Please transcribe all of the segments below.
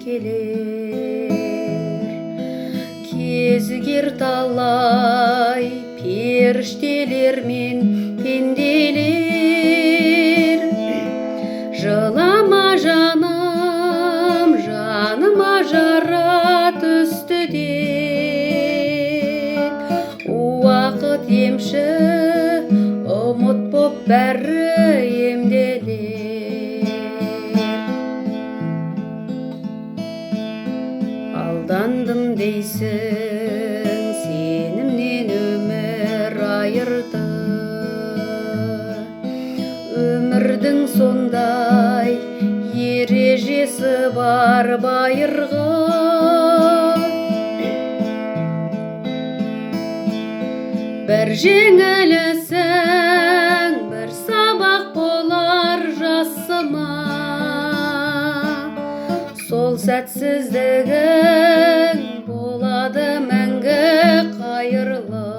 келер. Кезігер талай періштелер мен пенделер. Жылама жаным, жаныма жара түсті деп. Уақыт емші, ұмыт боп бәрі емделер. Алдандым дейсің, сенімнен өмір айырды. Өмірдің сондай ережесі бар байырғы. Бір жеңілісің, бір сабақ болар жасыма. Сол сәтсіздігің болады мәңгі қайырлы.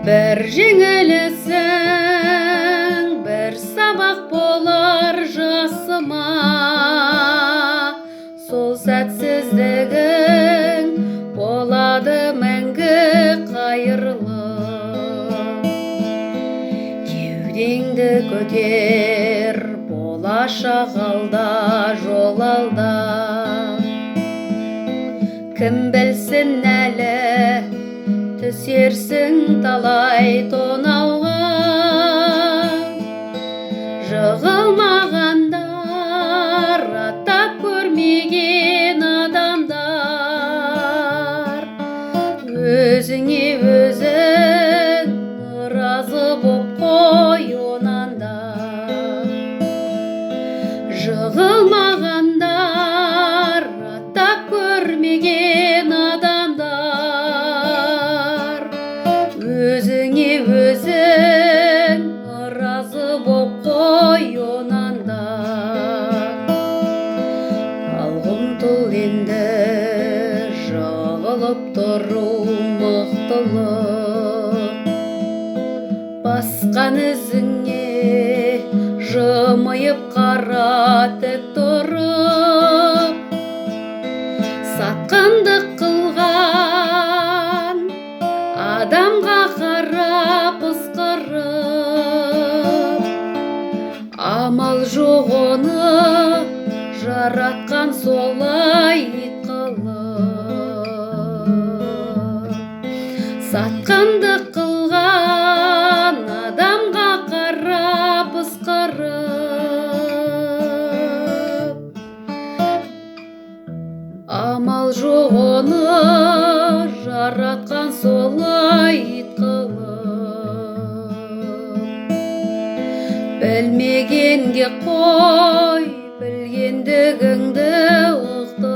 Бір жеңілісің, бір сабақ болар жасыма. Сол сәтсіздігің болады мәңгі қайырлы. Кеудеңді көтер, болашақ алда, жол алда. Кім білсін әлі, түсерсің талай тонауға. Жығылмағандар, аттап көрмеген адамдар. Өзіңе өзің разы боп қой онанда. Жығылмағандар, аттап көрмеген адамдар. Өзіңе өзің разы боп қой онанда. Алғым-тұл енді жығылып тұру мықтылық. Басқан ізіңе жымиып қара тік тұрып. Сатқандық қылған адамға қарап ысқырып. Амал жоқ оны жаратқан солай қылып. Сатқандық қылған адамға қарап ысқырып. Амал жоқ оны жаратқан солай қылып. Білмегенге қой, білгендігіңді ұқты.